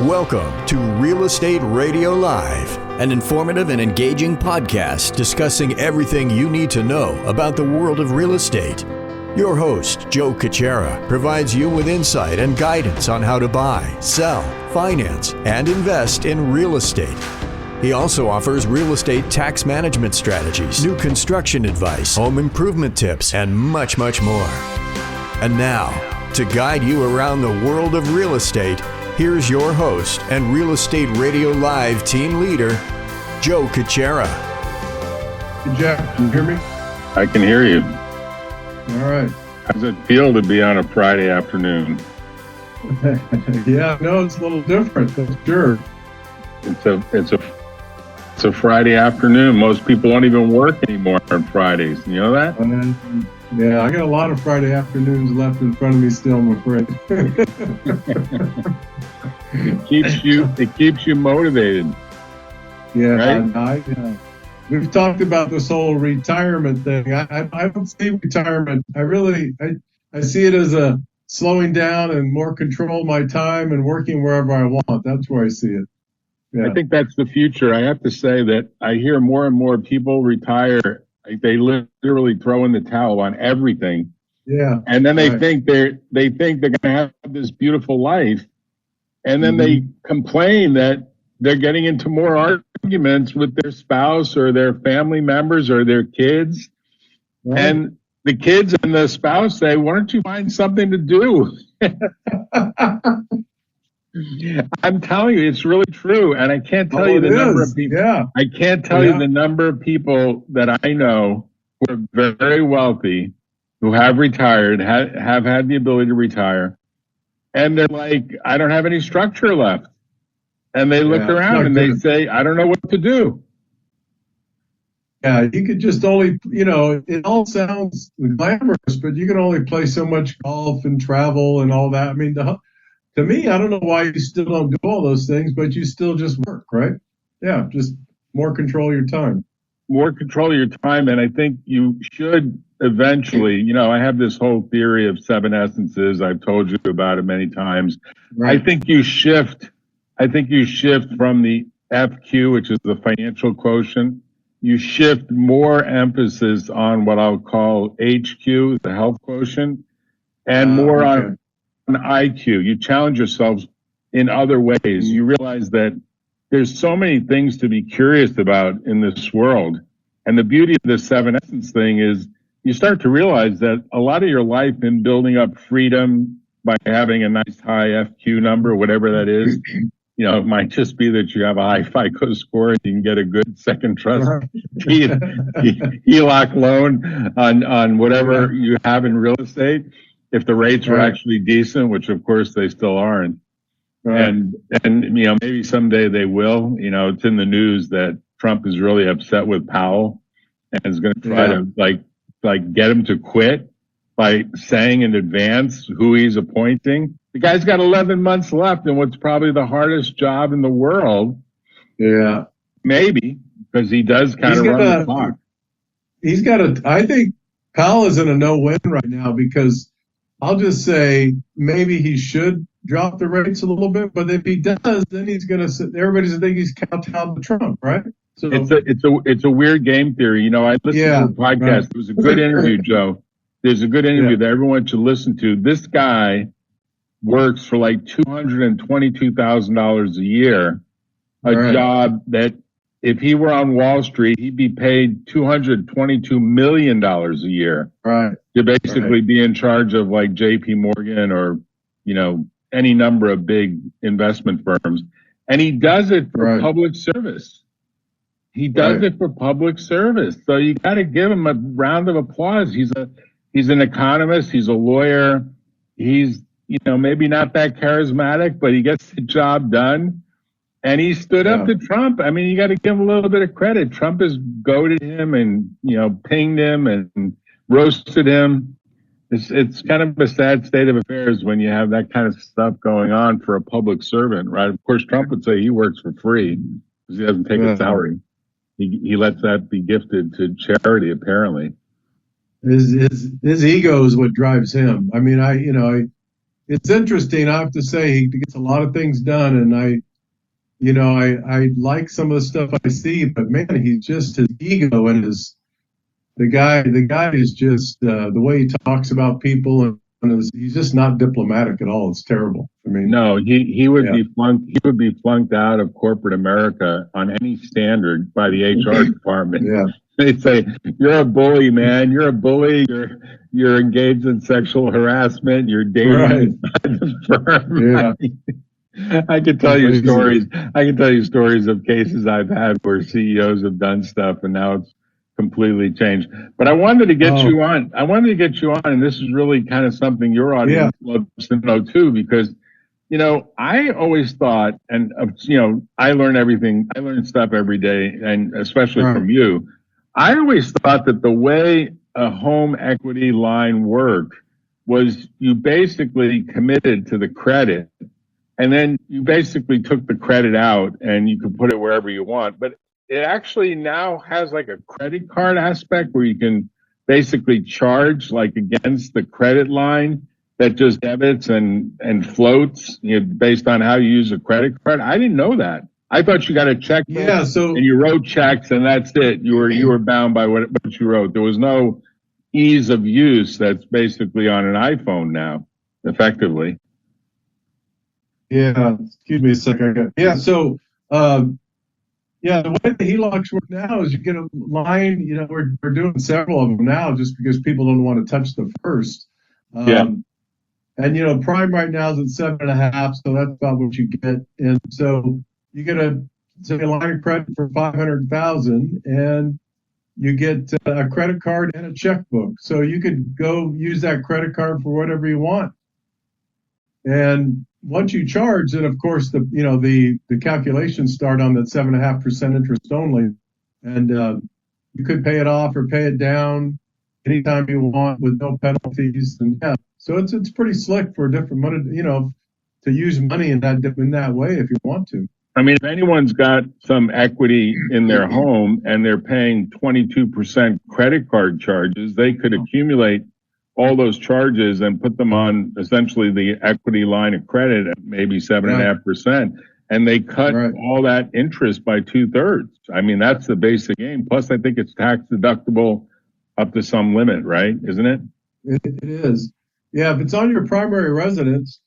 Welcome to Real Estate Radio Live, an informative and engaging podcast discussing everything you need to know about the world of real estate. Your host, Joe Cucchiara, provides you with insight and guidance on how to buy, sell, finance, and invest in real estate. He also offers real estate tax management strategies, new construction advice, home improvement tips, and much, much more. And now, to guide you around the world of real estate, here's your host and Real Estate Radio Live team leader, Joe Cucchiara. Hey, Jack, can you hear me? I can hear you. All right. How does it feel to be on a Friday afternoon? Yeah, no, it's a little different, that's sure. It's a Friday afternoon. Most people don't even work anymore on Fridays. You know that? Yeah, I got a lot of Friday afternoons left in front of me still, I'm afraid. It keeps you motivated. Yeah, right? We've talked about this whole retirement thing. I don't see retirement. I see it as a slowing down and more control of my time and working wherever I want. That's where I see it. Yeah. I think that's the future. I have to say that I hear more and more people retire. They literally throw in the towel on everything. Yeah. And then they think they're going to have this beautiful life. And then they complain that they're getting into more arguments with their spouse or their family members or their kids. Right. And the kids and the spouse say, why don't you find something to do? I'm telling you, it's really true. And I can't tell you the number of people. Yeah. I can't tell you the number of people that I know who are very wealthy, who have retired, have had the ability to retire. And they're like, I don't have any structure left. And they look around and they say, I don't know what to do. Yeah, you could just only, it all sounds glamorous, but you can only play so much golf and travel and all that. I mean, to me, I don't know why you still don't do all those things, but you still just work, right? Yeah, just more control of your time. More control of your time, and I think you should eventually, I have this whole theory of 7 essences. I've told you about it many times. Right. I think you shift from the FQ, which is the financial quotient. You shift more emphasis on what I'll call HQ, the health quotient, and more on IQ. You challenge yourselves in other ways. You realize that there's so many things to be curious about in this world. And the beauty of this 7 essence thing is you start to realize that a lot of your life in building up freedom by having a nice high FQ number, whatever that is, it might just be that you have a high FICO score and you can get a good second trust HELOC loan on whatever you have in real estate. If the rates were actually decent, which of course they still aren't. Right. And maybe someday they will. It's in the news that Trump is really upset with Powell and is going to try to like get him to quit by saying in advance who he's appointing. The guy's got 11 months left in what's probably the hardest job in the world. Yeah. Maybe, because he does kind of run the clock. I think Powell is in a no-win right now because I'll just say maybe he should drop the rates a little bit, but if he does, then he's going to. Everybody's going to think he's kowtowing to Trump, right? So it's a weird game theory. I listened to a podcast. Right. It was a good interview, Joe. There's a good interview that everyone should listen to. This guy works for like $222,000 a year, job that if he were on Wall Street, he'd be paid $222 million a year. Right. To basically be in charge of like JP Morgan or, any number of big investment firms. And he does it for public service. He does it for public service. So you got to give him a round of applause. He's an economist. He's a lawyer. He's, maybe not that charismatic, but he gets the job done. And he stood up to Trump. I mean, you got to give him a little bit of credit. Trump has goaded him and, pinged him and roasted him. It's kind of a sad state of affairs when you have that kind of stuff going on for a public servant, right? Of course, Trump would say he works for free because he doesn't take a salary. He lets that be gifted to charity, apparently. His ego is what drives him. I mean, it's interesting. I have to say, he gets a lot of things done, and I like some of the stuff I see, but man, he's just his ego and the guy is just the way he talks about people, and he's just not diplomatic at all. It's terrible. I mean, no, he would be flunked. He would be flunked out of corporate America on any standard by the HR department. Yeah. They say, you're a bully, man. You're a bully. You're engaged in sexual harassment. You're dating inside the firm. Yeah. I can tell you stories. I can tell you stories of cases I've had where CEOs have done stuff, and now it's completely changed. But I wanted to get you on. And this is really kind of something your audience loves to know too, because I always thought, and I learn stuff every day, and especially from you. I always thought that the way a home equity line worked was you basically committed to the credit, and then you basically took the credit out and you could put it wherever you want. But it actually now has like a credit card aspect where you can basically charge like against the credit line that just debits and floats, based on how you use a credit card. I didn't know that. I thought you got a check, and you wrote checks, and that's it. You were bound by what you wrote. There was no ease of use that's basically on an iPhone now, effectively. Yeah, excuse me a second. Yeah, so the way the HELOCs work now is you get a line. We're doing several of them now just because people don't want to touch the first. And prime right now is at 7.5, so that's about what you get. And so you get a line of credit for $500,000, and you get a credit card and a checkbook. So you could go use that credit card for whatever you want. And once you charge, then of course the calculations start on that 7.5% interest only, and you could pay it off or pay it down anytime you want with no penalties. And so it's pretty slick for different money, to use money in that way if you want to. I mean, if anyone's got some equity in their home and they're paying 22% credit card charges, they could accumulate all those charges and put them on essentially the equity line of credit at maybe 7.5%. And they cut all that interest by 2/3. I mean, that's the basic game. Plus, I think it's tax deductible up to some limit, right? Isn't it? It is. Yeah, if it's on your primary residence,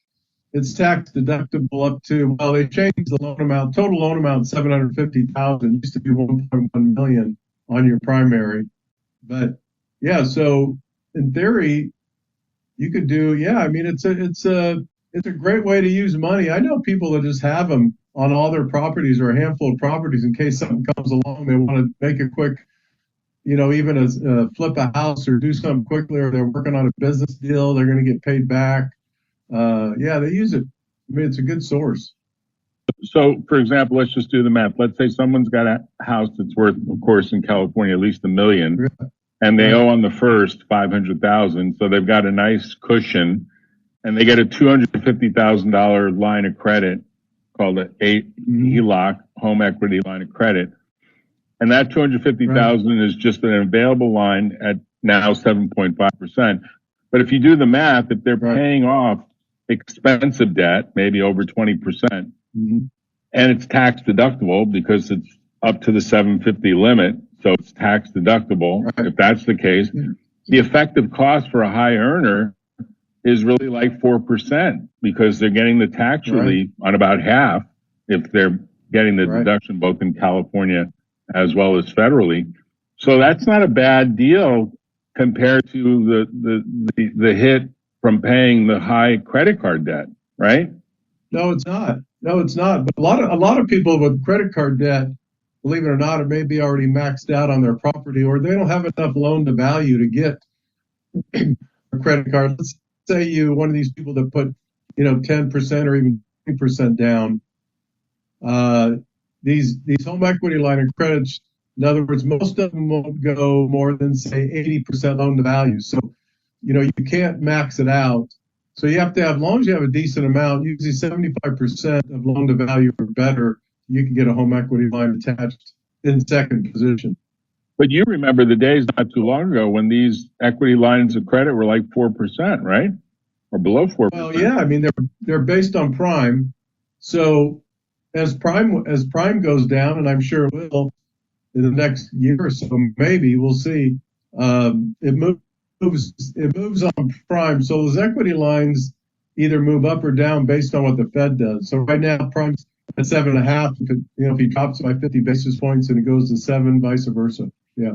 it's tax deductible up to, they changed the loan amount, total loan amount, $750,000, used to be $1.1 million on your primary. But so in theory, you could do, I mean, it's a great way to use money. I know people that just have them on all their properties or a handful of properties in case something comes along, they want to make a quick, even flip a house or do something quickly, or they're working on a business deal, they're going to get paid back. They use it. I mean, it's a good source. So, for example, let's just do the math. Let's say someone's got a house that's worth, of course, in California, at least $1 million, and they owe on the first $500,000. So they've got a nice cushion, and they get a $250,000 line of credit called a HELOC, home equity line of credit. And that $250,000 is just an available line at now 7.5%. But if you do the math, if they're paying off expensive debt, maybe over 20%, and it's tax deductible because it's up to the 750 limit, so it's tax deductible. If that's the case, the effective cost for a high earner is really like 4% because they're getting the tax relief on about half if they're getting the deduction both in California as well as federally. So that's not a bad deal compared to the hit from paying the high credit card debt, right? No, it's not. But a lot of people with credit card debt, believe it or not, it may be already maxed out on their property, or they don't have enough loan to value to get a credit card. Let's say you one of these people that put 10% or even 20% down. These home equity line of credits, in other words, most of them won't go more than, say, 80% loan to value. So, you can't max it out. So you have to have, as long as you have a decent amount, usually 75% of loan to value or better, you can get a home equity line attached in second position. But you remember the days not too long ago when these equity lines of credit were like 4%, right? or below 4%. Well, yeah, I mean they're based on prime. So as prime goes down, and I'm sure it will in the next year or so, maybe we'll see. It moves on prime. So those equity lines either move up or down based on what the Fed does. So right now, prime's at 7.5. If he drops by 50 basis points and it goes to 7, vice versa. Yeah.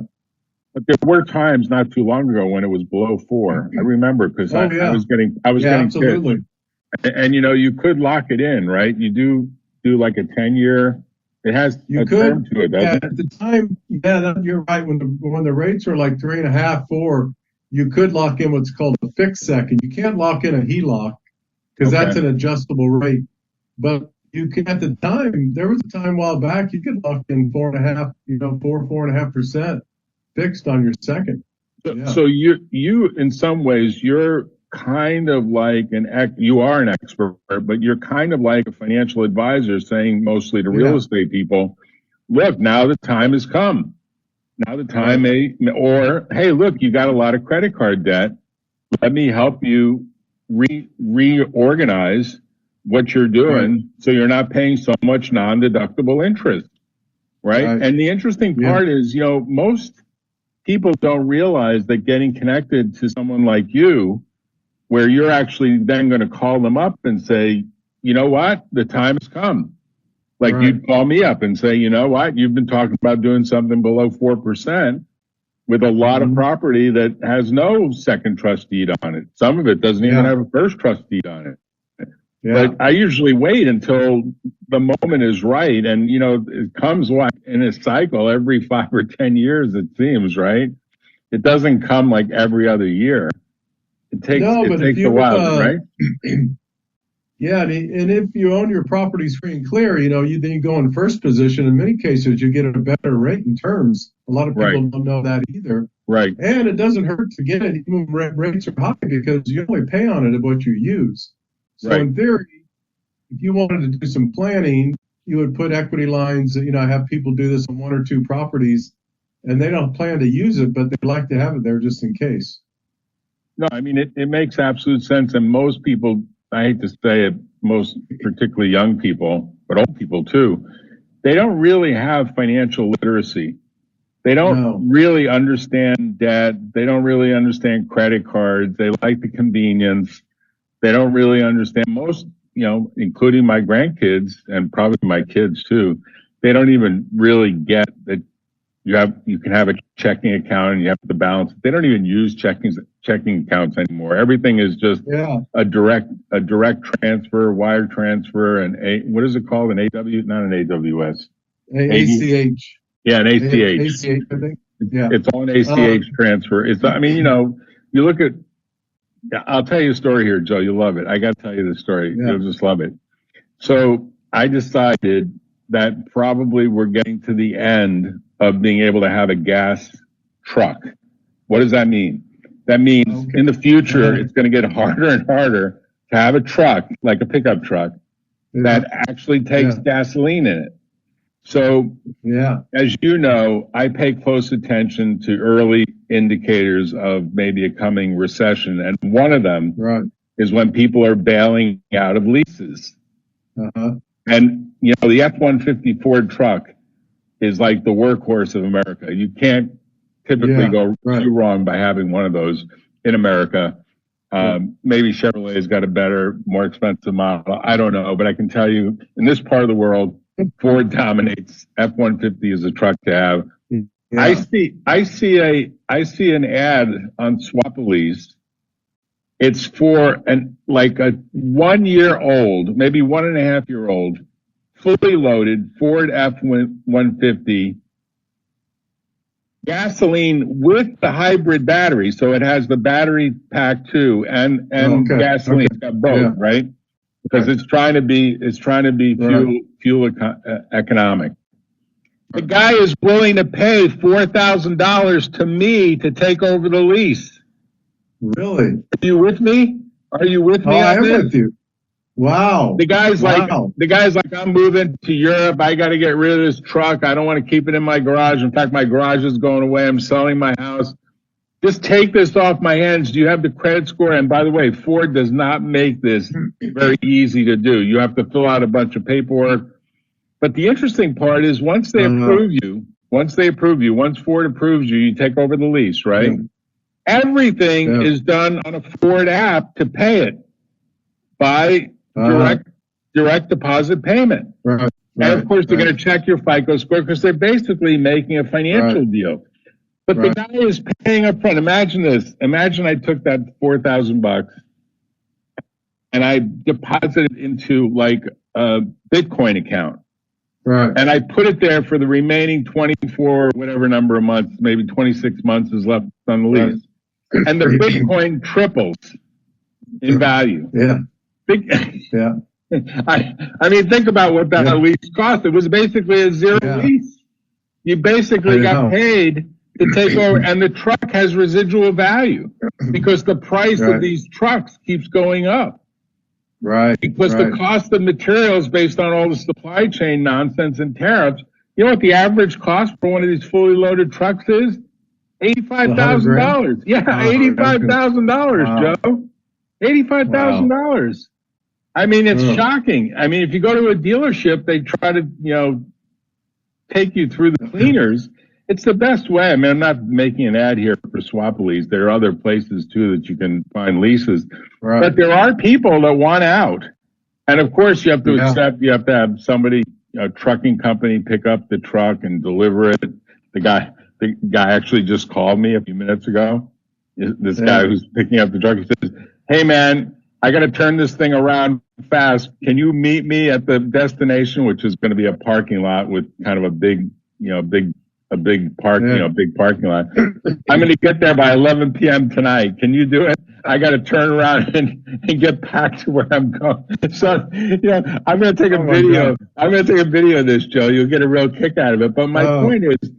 But there were times not too long ago when it was below 4. I remember because I was getting absolutely. And you could lock it in, right? You do like a 10-year. It has a term to it, doesn't it? At the time, you're right. When the rates are like 3.5, 4, you could lock in what's called a fixed second. You can't lock in a HELOC because that's an adjustable rate. But you can, at the time, there was a time a while back, you could lock in 4.5% fixed on your second. So you in some ways, you're kind of like you are an expert, but you're kind of like a financial advisor saying mostly to real estate people, look, now the time has come. Now the time or, hey, look, you got a lot of credit card debt. Let me help you reorganize what you're doing so you're not paying so much non-deductible interest, right? And the interesting part is, most people don't realize that getting connected to someone like you, where you're actually then going to call them up and say, you know what, the time has come. Like you'd call me up and say, you know what, you've been talking about doing something below 4% with a lot of property that has no second trust deed on it. Some of it doesn't even have a first trust deed on it. But I usually wait until the moment is right. And, it comes in a cycle every 5 or 10 years, it seems, right? It doesn't come like every other year. It takes a while, right? Yeah, and if you own your properties free and clear, then you go in first position. In many cases, you get a better rate in terms. A lot of people don't know that either. Right. And it doesn't hurt to get it even when rates are high because you only pay on it of what you use. So in theory, if you wanted to do some planning, you would put equity lines, have people do this on 1 or 2 properties, and they don't plan to use it, but they like to have it there just in case. No, I mean, it makes absolute sense. And most people, I hate to say it, most particularly young people, but old people too, they don't really have financial literacy. They don't really understand debt. They don't really understand credit cards. They like the convenience. They don't really understand most, including my grandkids and probably my kids too. They don't even really get that you can have a checking account and you have to balance. They don't even use checking accounts anymore. Everything is just a direct transfer, wire transfer, and what is it called? An AW, not an AWS. ACH. Yeah, an ACH. ACH, I think. Yeah. It's all an ACH transfer. You look at, I'll tell you a story here, Joe. You'll love it. I got to tell you the story. You'll just love it. So I decided that probably we're getting to the end of being able to have a gas truck. What does that mean? That means in the future, it's going to get harder and harder to have a truck, like a pickup truck, that actually takes gasoline in it. So, as you know, I pay close attention to early indicators of maybe a coming recession. And one of them is when people are bailing out of leases. And, the F-150 Ford truck is like the workhorse of America. You can't typically go too wrong by having one of those in America. Maybe Chevrolet's got a better, more expensive model. I don't know, but I can tell you in this part of the world, Ford dominates. F-150 is a truck to have. I see an ad on Swapalease. It's for a 1 year old, maybe 1.5 year old, fully loaded Ford F-150, gasoline with the hybrid battery. So it has the battery pack too, and gasoline. It's got both, right? Because it's trying to be fuel economic. The guy is willing to pay $4,000 to me to take over the lease. Really? Are you with me? I am with you. Wow. The guy's like, I'm moving to Europe. I got to get rid of this truck. I don't want to keep it in my garage. In fact, my garage is going away. I'm selling my house. just take this off my hands. Do you have the credit score? And by the way, Ford does not make this very easy to do. You have to fill out a bunch of paperwork. But the interesting part is once they approve you, once Ford approves you, you take over the lease, right? Yeah. Everything is done on a Ford app to pay it by direct deposit payment. Right. And of course, they're going to check your FICO score because they're basically making a financial deal. But the guy is paying up front. Imagine this. Imagine I took that $4,000 and I deposited into like a Bitcoin account. Right. And I put it there for the remaining 24, whatever number of months, maybe 26 months is left on the lease. Right. And the Bitcoin triples in value. Yeah. I mean, think about what that lease cost. It was basically a zero lease. You basically got paid to take over, and the truck has residual value because the price of these trucks keeps going up. Right. Because the cost of materials based on all the supply chain nonsense and tariffs, you know what the average cost for one of these fully loaded trucks is? $85,000. Yeah, $85,000, Joe. $85,000. I mean, it's shocking. I mean, if you go to a dealership, they try to, take you through the cleaners. It's the best way. I mean, I'm not making an ad here for swap lease. There are other places too that you can find leases. Right. But there are people that want out. And of course you have to accept, you have to have somebody, a trucking company pick up the truck and deliver it. The guy actually just called me a few minutes ago. This guy who's picking up the truck, he says, "Hey man, I got to turn this thing around fast. Can you meet me at the destination?" Which is going to be a parking lot with kind of a big parking lot. I'm going to get there by 11 p.m. tonight. Can you do it? I got to turn around and get back to where I'm going. So, I'm going to take a video. I'm going to take a video of this, Joe. You'll get a real kick out of it. But my point is,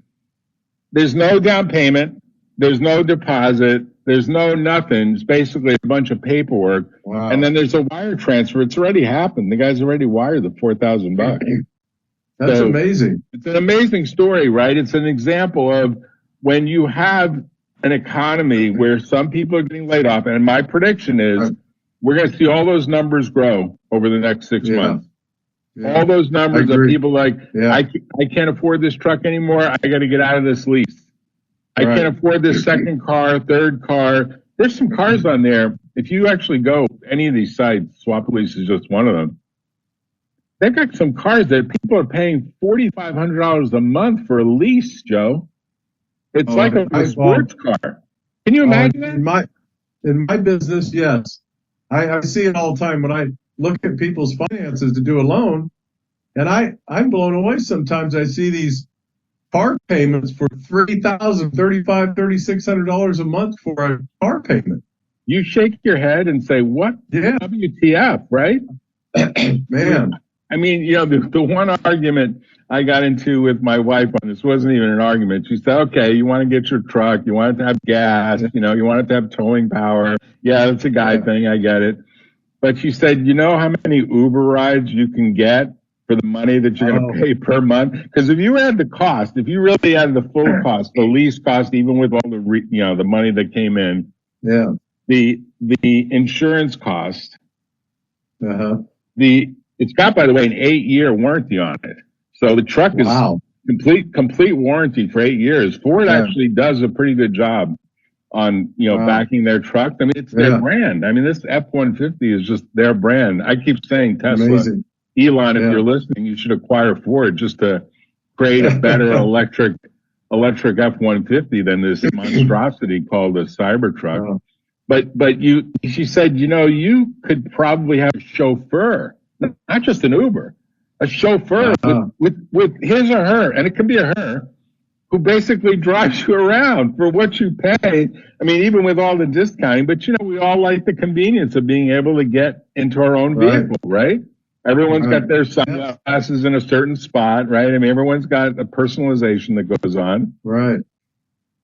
there's no down payment. There's no deposit. There's no nothing. It's basically a bunch of paperwork. Wow. And then there's a wire transfer. It's already happened. The guy's already wired the $4,000. That's amazing. It's an amazing story, right? It's an example of when you have an economy where some people are getting laid off. And my prediction is we're going to see all those numbers grow over the next 6 months. Yeah. All those numbers of people like, I can't afford this truck anymore. I got to get out of this lease. I can't afford this second car, third car. There's some cars on there. If you actually go any of these sites, Swap Lease is just one of them. They've got some cars that people are paying $4,500 a month for a lease, Joe. It's like a sports car. Can you imagine that? In my business, yes. I see it all the time when I look at people's finances to do a loan, and I'm blown away sometimes. I see these car payments for $3,000, $3,500, $3,600 a month for a car payment. You shake your head and say, what? Yeah. WTF, right? Man. I mean, the one argument I got into with my wife on this wasn't even an argument. She said, okay, you want to get your truck. You want it to have gas. You want it to have towing power. Yeah, that's a guy thing. I get it. But she said, you know how many Uber rides you can get for the money that you're going to pay per month? Because if you add the cost, if you really add the full cost, the lease cost, even with all the, the money that came in, the insurance cost, it's got, by the way, an 8-year warranty on it. So the truck is complete warranty for 8 years. Ford actually does a pretty good job on, backing their truck. I mean, it's their brand. I mean, this F-150 is just their brand. I keep saying Tesla. Amazing. Elon, if you're listening, you should acquire Ford just to create a better electric F-150 than this monstrosity called a Cybertruck. But she said, you could probably have a chauffeur, not just an Uber, a chauffeur with his or her, and it could be a her, who basically drives you around for what you pay. I mean, even with all the discounting, but we all like the convenience of being able to get into our own vehicle, right? Everyone's got their sunglasses in a certain spot, right? I mean, everyone's got a personalization that goes on. Right.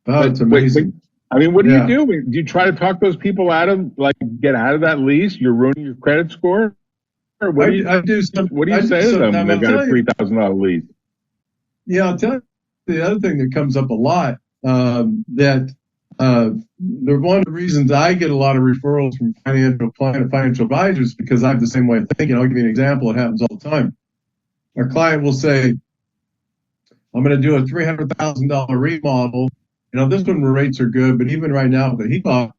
Oh, it's amazing. I mean, what do you do? Do you try to talk those people out of, get out of that lease? You're ruining your credit score? Or what do you say to them? They've got a $3,000 lease. Yeah, I'll tell you the other thing that comes up a lot, that they're one of the reasons I get a lot of referrals from financial advisors, because I have the same way of thinking. I'll give you an example. It happens all the time. Our client will say, I'm going to do a $300,000 remodel. This one rates are good, but even right now with the HELOC,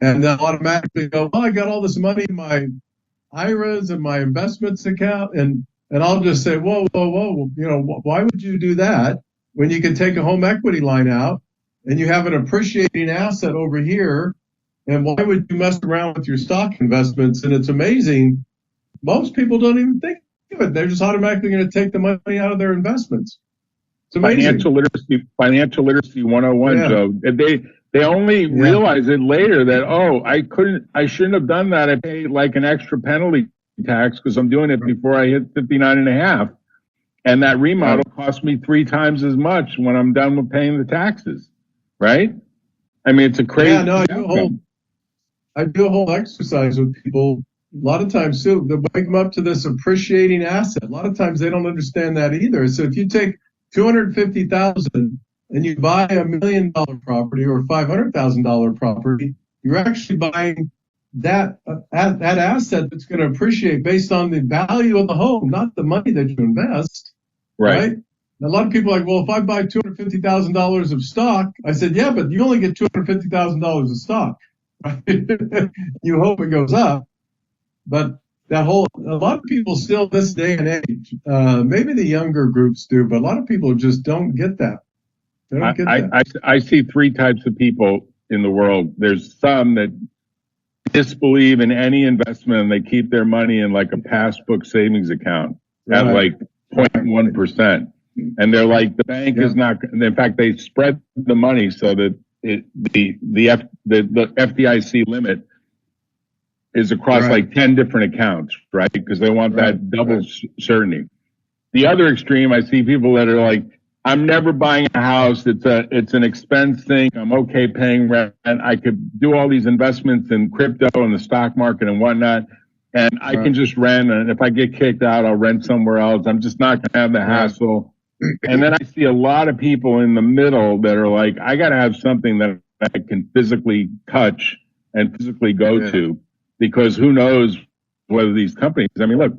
and they'll automatically go, I got all this money in my IRAs and my investments account. And I'll just say, whoa. Why would you do that when you can take a home equity line out and you have an appreciating asset over here? And why would you mess around with your stock investments? And it's amazing. Most people don't even think of it. They're just automatically going to take the money out of their invvestments. It's amazing. Financial literacy 101, yeah. Joe. They only realize it later that, I shouldn't have done that. I paid like an extra penalty tax because I'm doing it before I hit 59 and a half. And that remodel cost me 3 times as much when I'm done with paying the taxes. Right? I mean, it's a crazy. Yeah, no, I do a whole exercise with people. A lot of times, too, they wake them up to this appreciating asset. A lot of times they don't understand that either. So if you take $250,000 and you buy a $1 million property or $500,000 property, you're actually buying that asset that's going to appreciate based on the value of the home, not the money that you invest. Right? And a lot of people are like, well, if I buy $250,000 of stock, I said, yeah, but you only get $250,000 of stock. Right? You hope it goes up, but a lot of people still this day and age, maybe the younger groups do, but a lot of people just don't get that. They don't get that. I see 3 types of people in the world. There's some that disbelieve in any investment and they keep their money in like a passbook savings account at like 0.1%. And they're like, the bank is not, in fact, they spread the money so that the FDIC limit is across like 10 different accounts, right? Because they want that double certainty. The other extreme, I see people that are like, I'm never buying a house. It's an expense thing. I'm okay paying rent. I could do all these investments in crypto and the stock market and whatnot. And I can just rent. And if I get kicked out, I'll rent somewhere else. I'm just not going to have the hassle. And then I see a lot of people in the middle that are like, I got to have something that I can physically touch and physically go to. Because who knows whether these companies, I mean, look,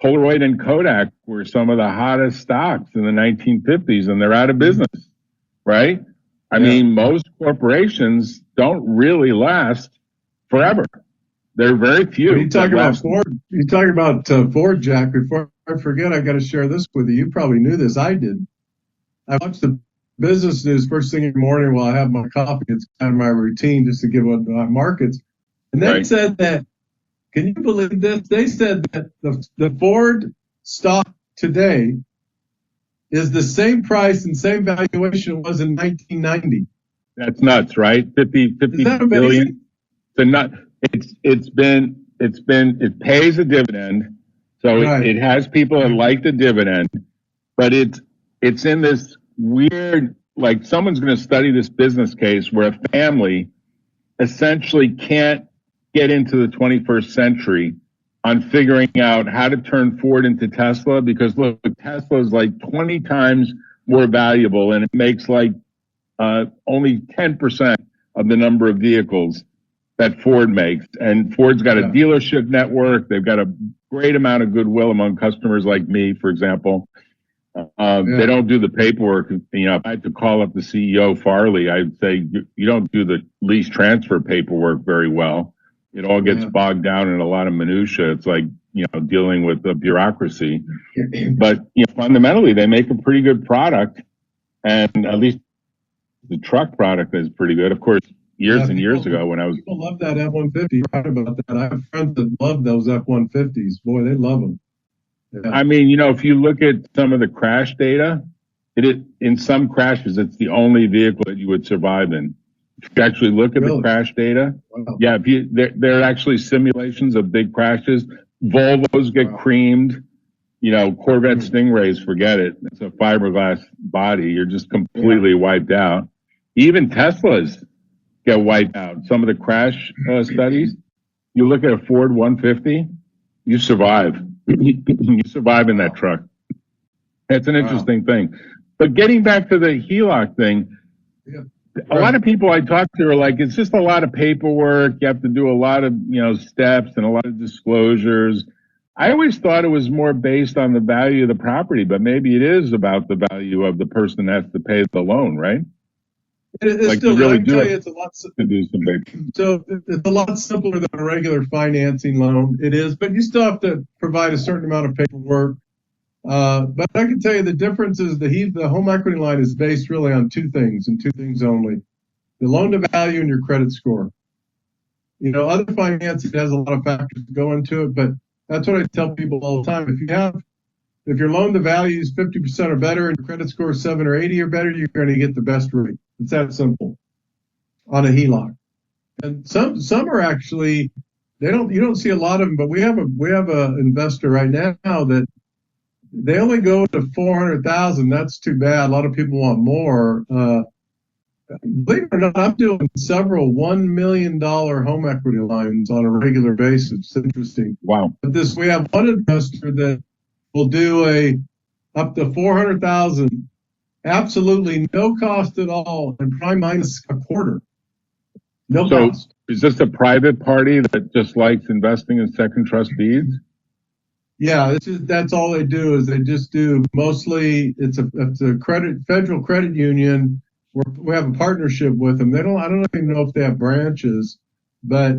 Polaroid and Kodak were some of the hottest stocks in the 1950s, and they're out of business, right? I mean, most corporations don't really last forever. There are very few. You talking about Ford? You talking about Ford, Jack? Before I forget, I got to share this with you. You probably knew this. I did. I watched the business news first thing in the morning while I have my coffee. It's kind of my routine just to give what markets. And they said that, can you believe this? They said that the Ford stock today is the same price and same valuation it was in 1990. That's nuts, right? 50 billion. It pays a dividend. So it has people that like the dividend, but it's in this weird, like someone's going to study this business case where a family essentially can't get into the 21st century on figuring out how to turn Ford into Tesla, because look, Tesla is like 20 times more valuable and it makes like only 10% of the number of vehicles that Ford makes. And Ford's got a dealership network. They've got a great amount of goodwill among customers like me, for example. They don't do the paperwork. If I had to call up the CEO, Farley, I'd say, you don't do the lease transfer paperwork very well. It all gets bogged down in a lot of minutia. It's like, dealing with the bureaucracy. But fundamentally, they make a pretty good product. And at least the truck product is pretty good. Of course, years and years ago when I was... People love that F-150. You're right about that. I have friends that love those F-150s. Boy, they love them. Yeah. I mean, if you look at some of the crash data, in some crashes, it's the only vehicle that you would survive in. If you actually look at the crash data, there are actually simulations of big crashes. Volvos get creamed. Corvette Stingrays, forget it. It's a fiberglass body. You're just completely wiped out. Even Teslas get wiped out. Some of the crash studies, you look at a Ford 150, you survive. You survive in that truck. It's an interesting thing. But getting back to the HELOC thing, A lot of people I talk to are like, it's just a lot of paperwork. You have to do a lot of, steps and a lot of disclosures. I always thought it was more based on the value of the property, but maybe it is about the value of the person that has to pay the loan, right? It's like still, really I can tell you, it's a lot. To do some big. So it's a lot simpler than a regular financing loan. It is, but you still have to provide a certain amount of paperwork. But I can tell you the difference is the home equity line is based really on two things and two things only: the loan to value and your credit score. Other financing has a lot of factors that go into it, but that's what I tell people all the time. If your loan to value is 50% or better and your credit score is 7 or 80 or better, you're going to get the best rate. It's that simple on a HELOC. And some are actually, you don't see a lot of them, but we have a investor right now that they only go to 400,000. That's too bad. A lot of people want more. Believe it or not, I'm doing several $1 million home equity lines on a regular basis. It's interesting. Wow. But we have one investor that will do up to 400,000, absolutely no cost at all, and prime minus a quarter. No cost. Is this a private party that just likes investing in second trust deeds? Yeah, that's all they do. Is they just do mostly. It's a federal credit union. We have a partnership with them. I don't even know if they have branches, but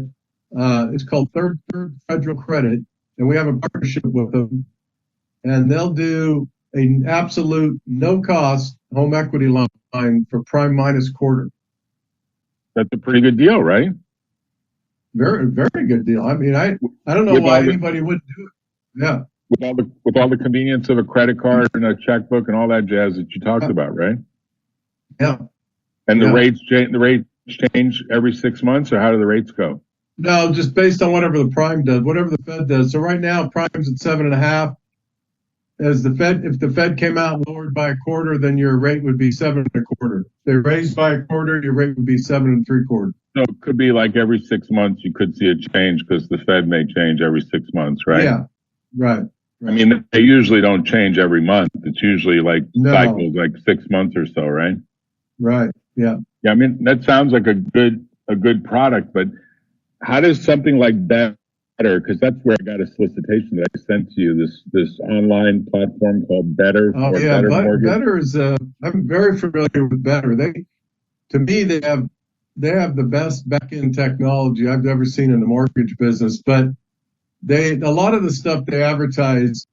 it's called Third Federal Credit, and we have a partnership with them. And they'll do an absolute no-cost home equity line for prime minus quarter. That's a pretty good deal, right? Very, very good deal. I mean, I don't know why anybody would do it. Yeah. With all the convenience of a credit card and a checkbook and all that jazz that you talked about, right? Yeah. And the rates change every 6 months, or how do the rates go? No, just based on whatever the prime does, whatever the Fed does. So right now, prime's at 7.5. If the Fed came out and lowered by a quarter, then your rate would be 7.25. If they raised by a quarter, your rate would be 7.75. So it could be like every 6 months you could see a change because the Fed may change every 6 months, right? Yeah, right. I mean, they usually don't change every month. It's usually cycles, like 6 months or so, right? Right. Yeah. Yeah. I mean, that sounds like a good product, but how does something like Better, because that's where I got a solicitation that I sent to you, this online platform called Better. Oh yeah, Better is. I'm very familiar with Better. To me, they have the best back-end technology I've ever seen in the mortgage business. But a lot of the stuff they advertise,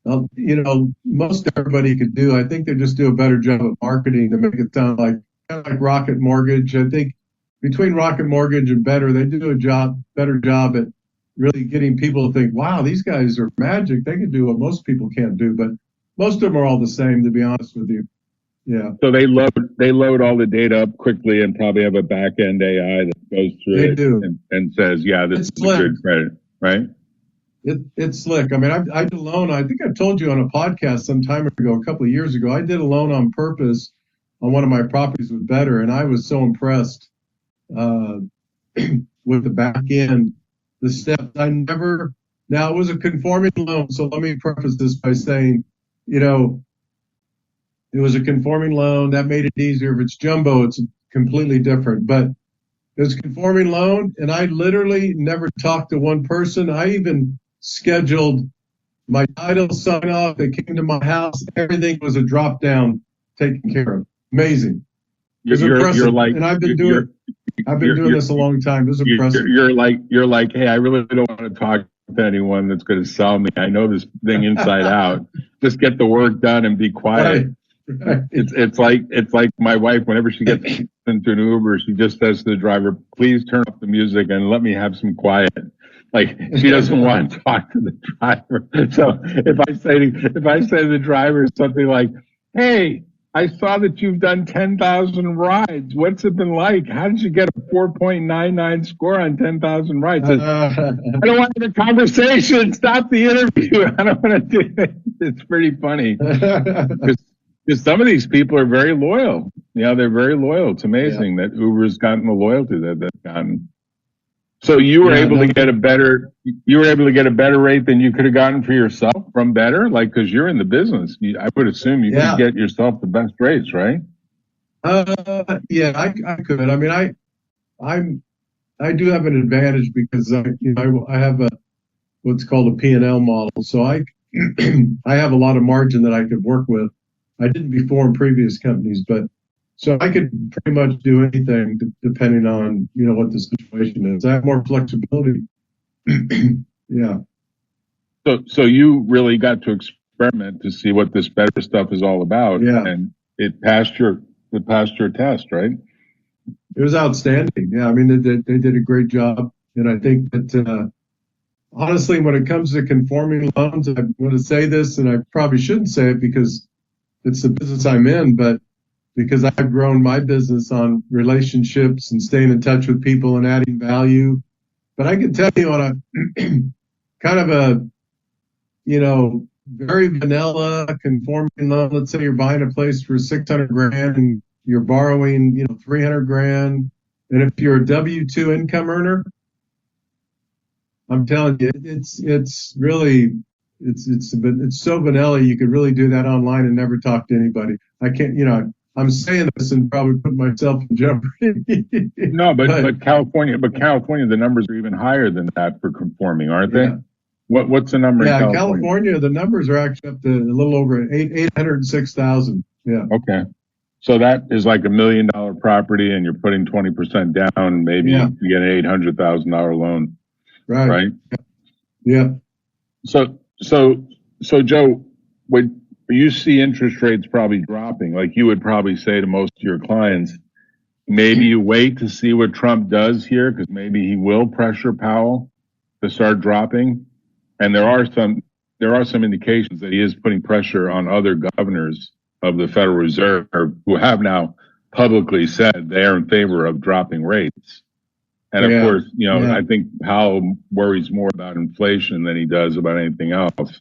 most everybody could do. I think they just do a better job of marketing to make it sound like kind of like Rocket Mortgage. I think between Rocket Mortgage and Better, they do a better job at really getting people to think, wow, these guys are magic. They can do what most people can't do. But most of them are all the same, to be honest with you. Yeah. So they load all the data up quickly and probably have a back end AI that goes through and says, yeah, this is a good credit, right? It's slick. I mean, I did a loan. I think I told you on a podcast some time ago, a couple of years ago, I did a loan on purpose on one of my properties with Better, and I was so impressed with the back end, the steps. Now it was a conforming loan, so let me preface this by saying, it was a conforming loan. That made it easier. If it's jumbo, it's completely different. But it was a conforming loan, and I literally never talked to one person. I even scheduled my title sign off. They came to my house. Everything was a drop down taken care of. Amazing. You're like, and I've been doing this a long time. It was impressive. You're like, hey, I really don't want to talk to anyone that's going to sell me. I know this thing inside out. Just get the work done and be quiet. Right. It's like my wife, whenever she gets into an Uber, she just says to the driver, please turn off the music and let me have some quiet. Like, she doesn't want to talk to the driver. So if I say to the driver something like, hey, I saw that you've done 10,000 rides. What's it been like? How did you get a 4.99 score on 10,000 rides? I don't want the conversation. Stop the interview. I don't want to do it. It's pretty funny. Because some of these people are very loyal. They're very loyal. It's amazing that Uber's gotten the loyalty that they've gotten. So you were able to get a better rate than you could have gotten for yourself from Better, because you're in the business. I would assume you could get yourself the best rates, right? Yeah, I could. I mean, I do have an advantage because I have what's called a P&L model. So I have a lot of margin that I could work with. I didn't before in previous companies, but so I could pretty much do anything depending on, what the situation is. I have more flexibility. Yeah. So you really got to experiment to see what this better stuff is all about. Yeah. And it passed your test, right? It was outstanding. Yeah. I mean, they did a great job. And I think that, honestly, when it comes to conforming loans, I'm going to say this, and I probably shouldn't say it because it's the business I'm in, but because I've grown my business on relationships and staying in touch with people and adding value. But I can tell you on a kind of a, very vanilla conforming loan. Let's say you're buying a place for 600 grand and you're borrowing, 300 grand. And if you're a W-2 income earner, I'm telling you, it's really, it's so vanilla. You could really do that online and never talk to anybody. I can't, I'm saying this and probably put myself in jeopardy. No, but California, the numbers are even higher than that for conforming, aren't they? Yeah. What's the number in California? California, the numbers are actually up to a little over 806,000. Yeah. Okay. So that is like $1 million property and you're putting 20% down, maybe you get an $800,000 loan. Right. Yeah. So Joe, when you see interest rates probably dropping, like you would probably say to most of your clients, maybe you wait to see what Trump does here because maybe he will pressure Powell to start dropping. And there are some indications that he is putting pressure on other governors of the Federal Reserve who have now publicly said they are in favor of dropping rates. And of course, I think Powell worries more about inflation than he does about anything else.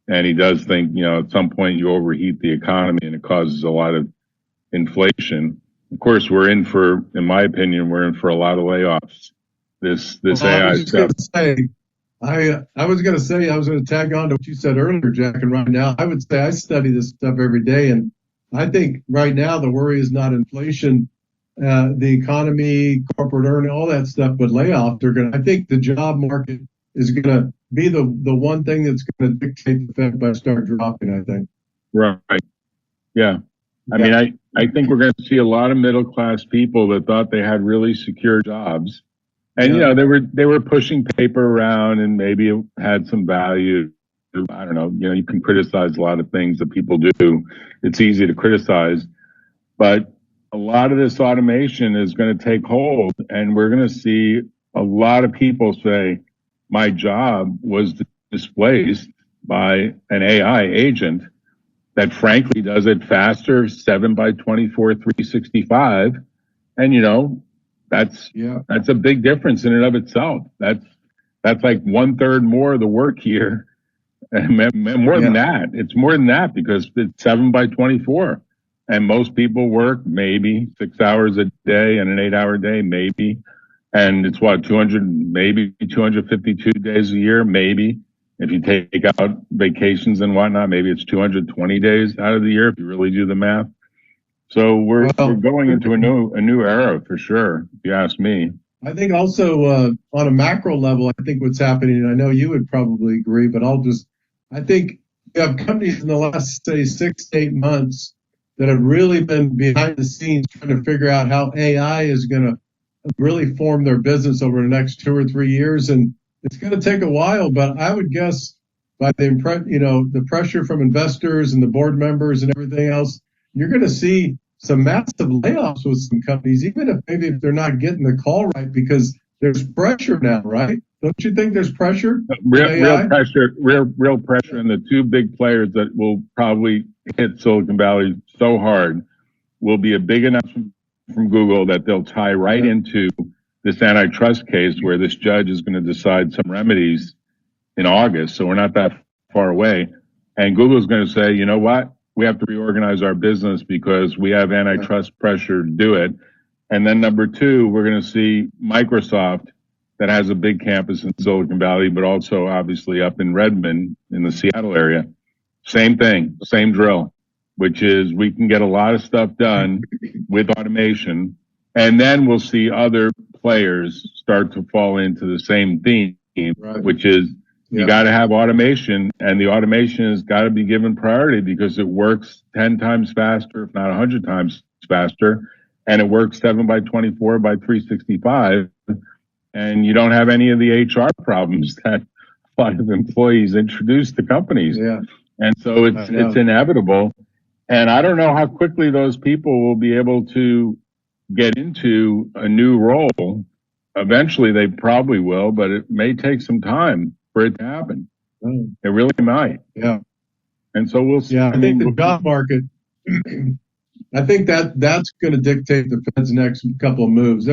And he does think, at some point you overheat the economy and it causes a lot of inflation. Of course, in my opinion, we're in for a lot of layoffs. This AI stuff. I was going to tag on to what you said earlier, Jack, and right now I would say I study this stuff every day. And I think right now the worry is not inflation, the economy, corporate earning, all that stuff, but layoffs are I think the job market is going to be the one thing that's going to dictate the Fed by start dropping, I think. Right. Yeah. I mean, I think we're going to see a lot of middle class people that thought they had really secure jobs. And, they were pushing paper around and maybe it had some value. I don't know. You can criticize a lot of things that people do. It's easy to criticize. But a lot of this automation is going to take hold. And we're going to see a lot of people say, my job was displaced by an AI agent that frankly does it faster, 7 by 24, 365. And, that's a big difference in and of itself. That's like 1/3 more of the work year. And more than that. It's more than that because it's 7 by 24. And most people work maybe 6 hours a day and an 8-hour day, maybe. And it's 252 days a year, maybe. If you take out vacations and whatnot, maybe it's 220 days out of the year if you really do the math. So we're going into a new era for sure, if you ask me. I think also on a macro level, I think what's happening, and I know you would probably agree, but I think you have companies in the last, say, 6 to 8 months that have really been behind the scenes trying to figure out how AI is going to really form their business over the next 2 or 3 years. And it's going to take a while, but I would guess by the pressure from investors and the board members and everything else, you're going to see some massive layoffs with some companies, even if they're not getting the call right, because there's pressure now, right? Don't you think there's pressure? Real pressure. And the two big players that will probably hit Silicon Valley so hard will be a big announcement from Google that they'll tie right into this antitrust case where this judge is going to decide some remedies in August. So we're not that far away. And Google's going to say, you know what? We have to reorganize our business because we have antitrust pressure to do it. And then number two, we're going to see Microsoft that has a big campus in Silicon Valley, but also obviously up in Redmond in the Seattle area. Same thing, same drill. which is we can get a lot of stuff done with automation, and then we'll see other players start to fall into the same theme, which is you got to have automation, and the automation has got to be given priority because it works 10 times faster, if not 100 times faster, and it works 7 by 24 by 365, and you don't have any of the HR problems that a lot of employees introduce to companies. Yeah. And so it's inevitable. And I don't know how quickly those people will be able to get into a new role. Eventually they probably will, but it may take some time for it to happen. It really might. Yeah. And so we'll see. Yeah, I think the job market, I think that's going to dictate the Fed's next couple of moves.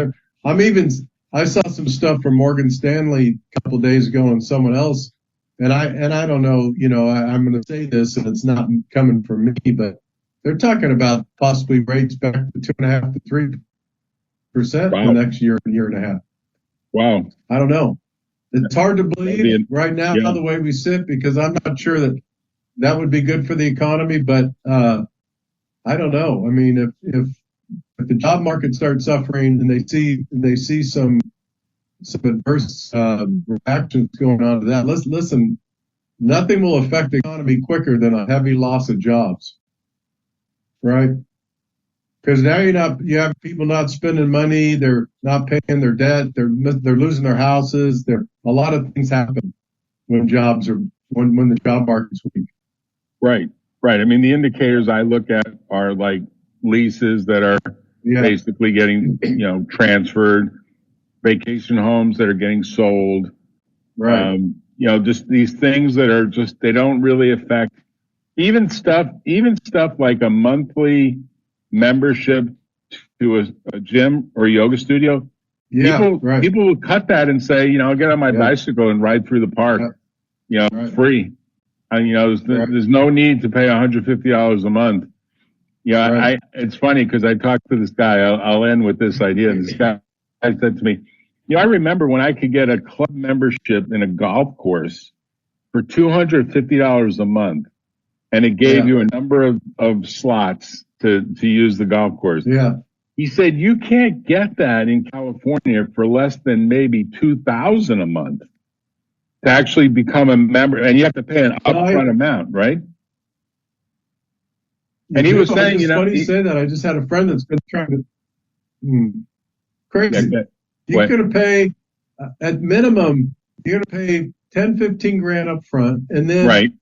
I saw some stuff from Morgan Stanley a couple of days ago and someone else, and I don't know, I'm going to say this and it's not coming from me, but they're talking about possibly rates back to 2.5% to 3% the next year and a half. Wow. I don't know. It's hard to believe right now the way we sit, because I'm not sure that would be good for the economy, but I don't know. I mean, if the job market starts suffering and they see some adverse reactions going on to that, listen, nothing will affect the economy quicker than a heavy loss of jobs, right? Because now you have people not spending money, they're not paying their debt, they're losing their houses. A lot of things happen when the job market's weak. Right. I mean, the indicators I look at are like leases that are basically getting, transferred, vacation homes that are getting sold. Right. Just these things that are they don't really affect even stuff like a monthly membership to a gym or a yoga studio. People will cut that and say, I'll get on my bicycle and ride through the park, free. And, there's no need to pay $150 a month. It's funny because I talked to this guy. I'll end with this idea. This guy said to me, I remember when I could get a club membership in a golf course for $250 a month, and it gave you a number of slots to use the golf course. Yeah. He said, you can't get that in California for less than maybe $2,000 a month to actually become a member, and you have to pay an upfront amount, right? And he was saying, it's funny you say that. I just had a friend that's been trying to, crazy. You're going to pay, at minimum, you're going to pay 10, 15 grand up front, and then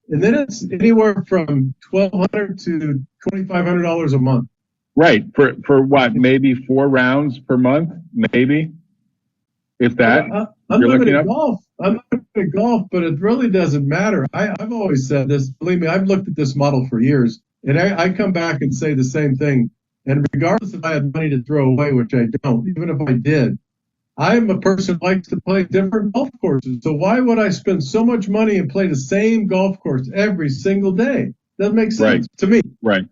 and then it's anywhere from $1,200 to $2,500 a month. Right. For what? Maybe 4 rounds per month? Maybe. If that. I'm looking at golf. But it really doesn't matter. I've always said this. Believe me, I've looked at this model for years, and I come back and say the same thing. And regardless if I had money to throw away, which I don't, even if I did, I am a person who likes to play different golf courses. So why would I spend so much money and play the same golf course every single day? Doesn't make sense to me. Right.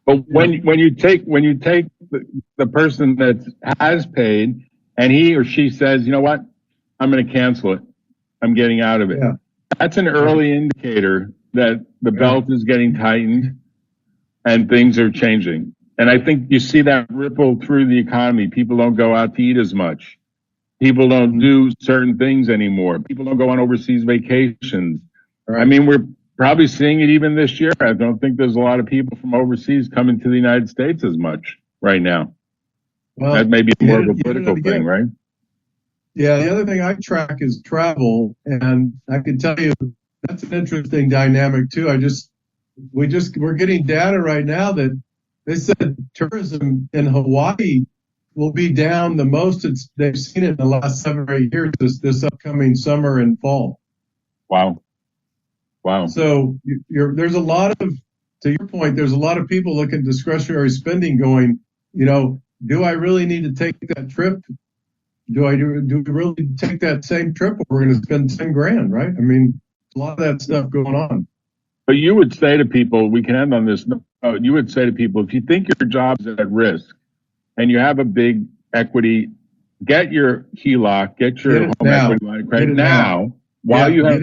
But when you take the person that has paid and he or she says, you know what, I'm going to cancel it, I'm getting out of it. Yeah. That's an early indicator that the belt is getting tightened and things are changing. And I think you see that ripple through the economy. People don't go out to eat as much. People don't do certain things anymore. People don't go on overseas vacations. Right. I mean, we're probably seeing it even this year. I don't think there's a lot of people from overseas coming to the United States as much right now. Well, that may be more of a political thing, right? Yeah, the other thing I track is travel, and I can tell you that's an interesting dynamic too. We're getting data right now that they said tourism in Hawaii will be down the most they've seen it in the last 7 or 8 years this upcoming summer and fall. Wow. So there's a lot of, to your point, there's a lot of people looking at discretionary spending going, do I really need to take that trip? Do we really take that same trip or we're going to spend 10 grand, right? I mean, a lot of that stuff going on. But you would say to people, we can end on this, you would say to people, if you think your job's at risk and you have a big equity, get your HELOC, get your home equity line of credit now while you have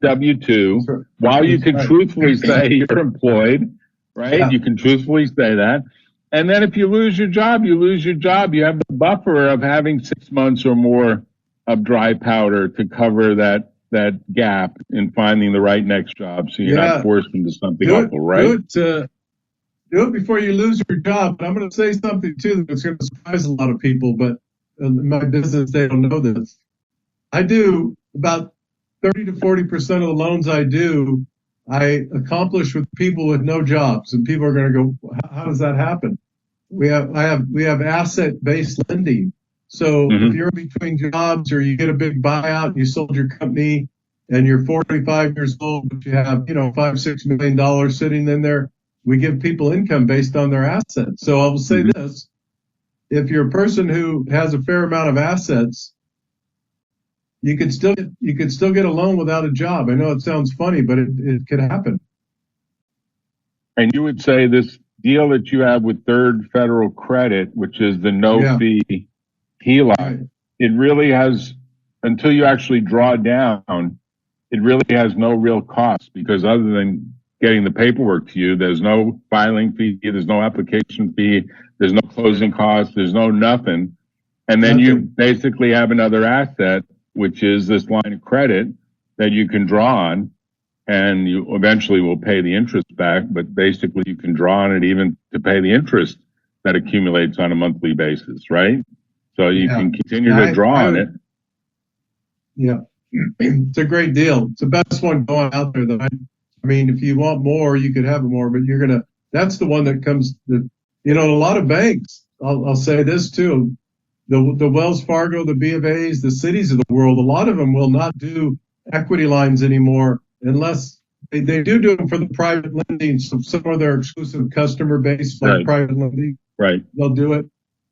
W-2, while you can truthfully say you're employed, right? Yeah. You can truthfully say that. And then if you lose your job, you lose your job. You have the buffer of having 6 months or more of dry powder to cover that gap in finding the right next job, so you're not forced into something awful, right? Do it before you lose your job. But I'm going to say something, too, that's going to surprise a lot of people, but in my business, they don't know this. I do about 30 to 40% of the loans I do, I accomplish with people with no jobs. And people are going to go, how does that happen? We have asset-based lending. So if you're in between jobs or you get a big buyout and you sold your company and you're 45 years old, but you have, $5-6 million sitting in there, we give people income based on their assets. So I'll say this, if you're a person who has a fair amount of assets, you could still get a loan without a job. I know it sounds funny, but it could happen. And you would say this deal that you have with Third Federal Credit, which is the no-fee HELOC, it really has, until you actually draw down, it really has no real cost, because other than getting the paperwork to you, there's no filing fee, there's no application fee, there's no closing costs, there's no nothing. And then you basically have another asset, which is this line of credit that you can draw on, and you eventually will pay the interest back, but basically you can draw on it even to pay the interest that accumulates on a monthly basis, right? So you can continue to draw on it. Yeah, it's a great deal. It's the best one going out there. I mean, if you want more, you could have more, but that's the one that comes, a lot of banks, I'll say this too, the Wells Fargo, the B of A's, the cities of the world, a lot of them will not do equity lines anymore unless they do them for the private lending. So some of their exclusive customer base, like private lending, they'll do it.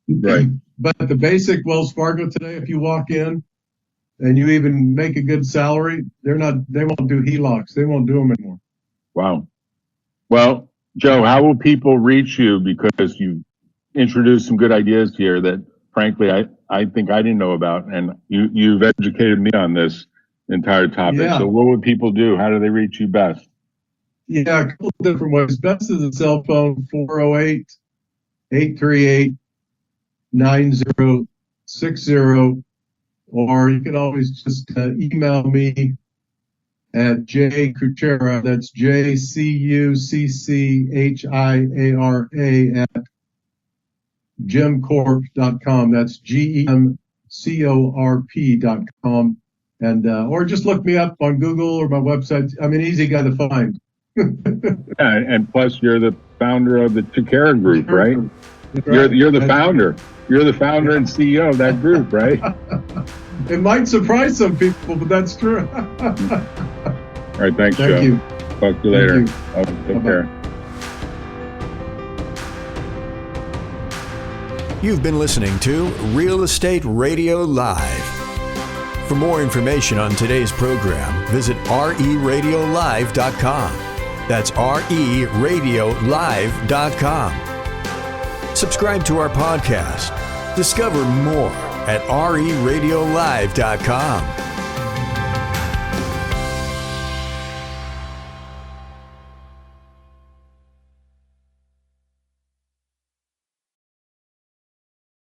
Right. But the basic Wells Fargo today, if you walk in and you even make a good salary, they won't do HELOCs. They won't do them anymore. Wow. Well, Joe, how will people reach you? Because you introduced some good ideas here that, frankly, I think I didn't know about, and you've educated me on this entire topic. Yeah. So what would people do? How do they reach you best? Yeah, a couple of different ways. Best is a cell phone, 408-838-9060, or you can always just email me at Cucchiara, that's JCUCCHIARA at gemcorp.com. That's GEMCORP.com. And, or just look me up on Google or my website. I'm an easy guy to find. And plus you're the founder of the Cucchiara group, right? You're the founder. You're the founder and CEO of that group, right? It might surprise some people, but that's true. All right. Thanks, Joe. Thank you. Talk to you later. Take care. You've been listening to Real Estate Radio Live. For more information on today's program, visit RERadiolive.com. That's RERadiolive.com. Subscribe to our podcast. Discover more at RERadiolive.com.